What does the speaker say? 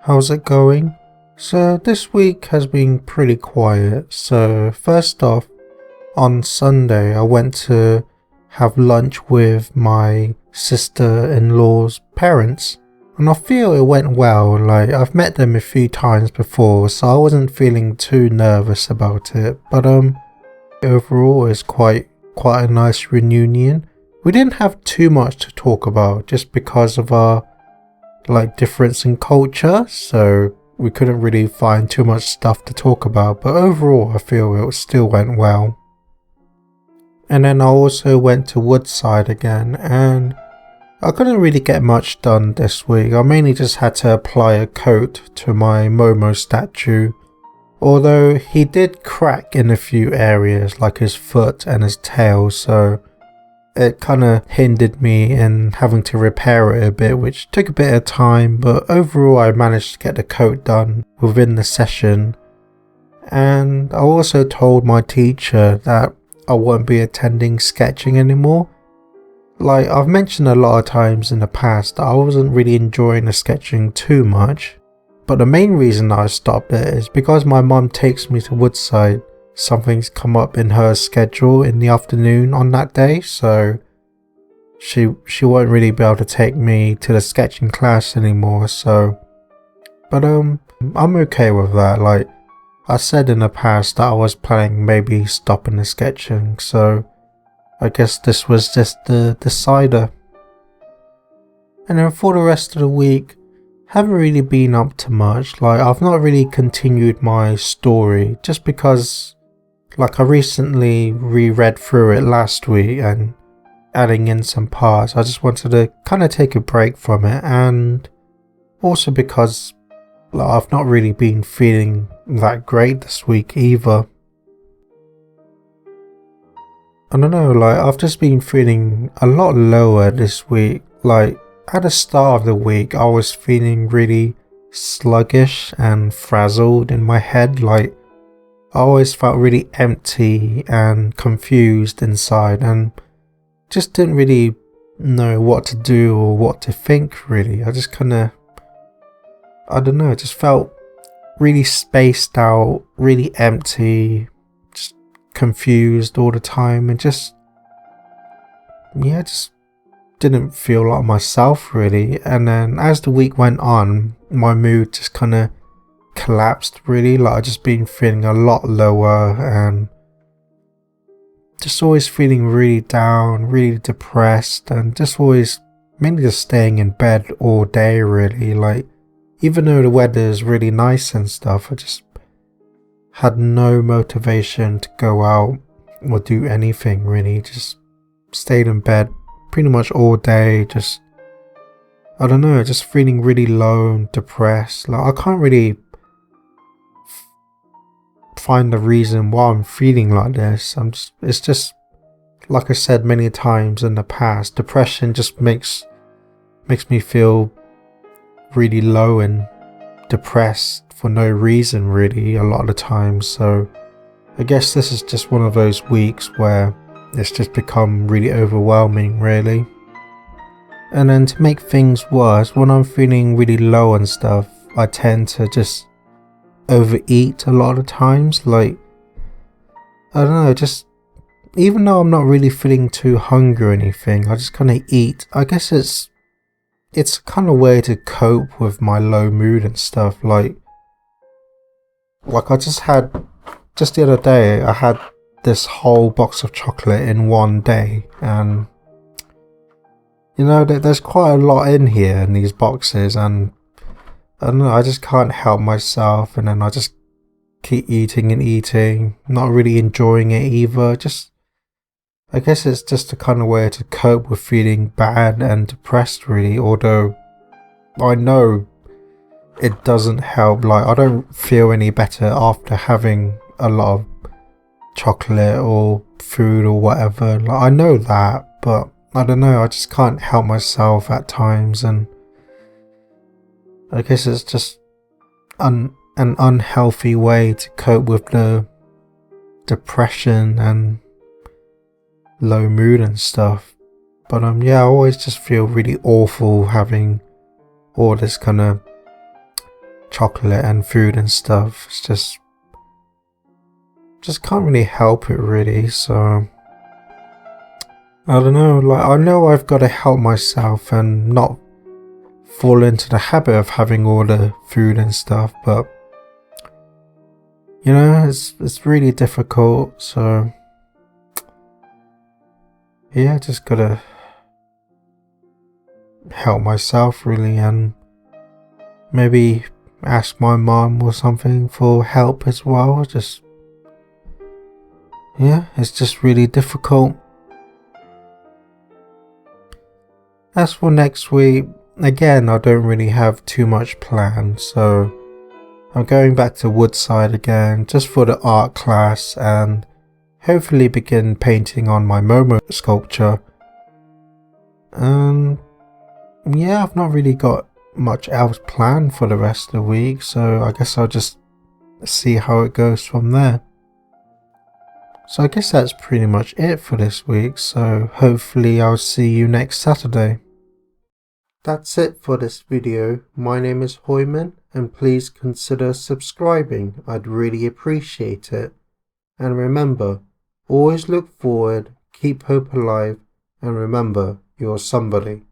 How's it going? So this week has been pretty quiet. So first off, on Sunday I went to have lunch with my sister-in-law's parents, and I feel it went well. Like, I've met them a few times before, so I wasn't feeling too nervous about it. But overall it's quite a nice reunion. We didn't have too much to talk about just because of our difference in culture, so we couldn't really find too much stuff to talk about, but overall I feel it still went well. And then I also went to Woodside again, and I couldn't really get much done this week. I mainly just had to apply a coat to my Momo statue, although he did crack in a few areas like his foot and his tail, so it kind of hindered me in having to repair it a bit, which took a bit of time, but overall I managed to get the coat done within the session. And I also told my teacher that I won't be attending sketching anymore. Like, I've mentioned a lot of times in the past that I wasn't really enjoying the sketching too much, but the main reason I stopped it is because my mum takes me to Woodside. Something's come up in her schedule in the afternoon on that day, so she won't really be able to take me to the sketching class anymore. So, but I'm okay with that. Like I said in the past that I was planning maybe stopping the sketching, so I guess this was just the decider. And then for the rest of the week, haven't really been up to much. Like, I've not really continued my story just because, like, I recently reread through it last week and adding in some parts. I just wanted to kind of take a break from it, and also because I've not really been feeling that great this week either. I don't know, I've just been feeling a lot lower this week. Like, at the start of the week I was feeling really sluggish and frazzled in my head. Like, I always felt really empty and confused inside and just didn't really know what to do or what to think really. I just I don't know, just felt really spaced out, really empty, just confused all the time, and just didn't feel like myself really. And then as the week went on, my mood just kind of collapsed really. Like, I just been feeling a lot lower and just always feeling really down, really depressed, and just always mainly just staying in bed all day really. Like, even though the weather is really nice and stuff, I just had no motivation to go out or do anything really. Just stayed in bed pretty much all day, just, I don't know, just feeling really low and depressed. Like, I can't really find the reason why I'm feeling like this. It's just, like I said many times in the past, depression just makes me feel really low and depressed for no reason really a lot of the time. So I guess this is just one of those weeks where it's just become really overwhelming really. And then to make things worse, when I'm feeling really low and stuff, I tend to just overeat a lot of times. Like, I don't know, just even though I'm not really feeling too hungry or anything, I just kind of eat. I guess it's a kind of way to cope with my low mood and stuff. Like I just the other day, I had this whole box of chocolate in one day, and you know, there's quite a lot in here in these boxes, and I don't know, I just can't help myself, and then I just keep eating and eating, not really enjoying it either. Just, I guess it's just a kind of way to cope with feeling bad and depressed really, although I know it doesn't help. Like, I don't feel any better after having a lot of chocolate or food or whatever. Like, I know that, but I don't know, I just can't help myself at times, and I guess it's just an unhealthy way to cope with the depression and low mood and stuff. But yeah, I always just feel really awful having all this kind of chocolate and food and stuff. It's just can't really help it really. So I don't know, like I know I've got to help myself and not fall into the habit of having all the food and stuff, but you know, it's really difficult. So yeah, just gotta help myself really, and maybe ask my mom or something for help as well. Just yeah, it's just really difficult. As for next week, again, I don't really have too much planned, so I'm going back to Woodside again just for the art class and hopefully begin painting on my Momo sculpture. Yeah, I've not really got much else planned for the rest of the week, so I guess I'll just see how it goes from there. So I guess that's pretty much it for this week, so hopefully I'll see you next Saturday. That's it for this video. My name is Hoiman, and please consider subscribing. I'd really appreciate it. And remember, always look forward, keep hope alive, and remember, you're somebody.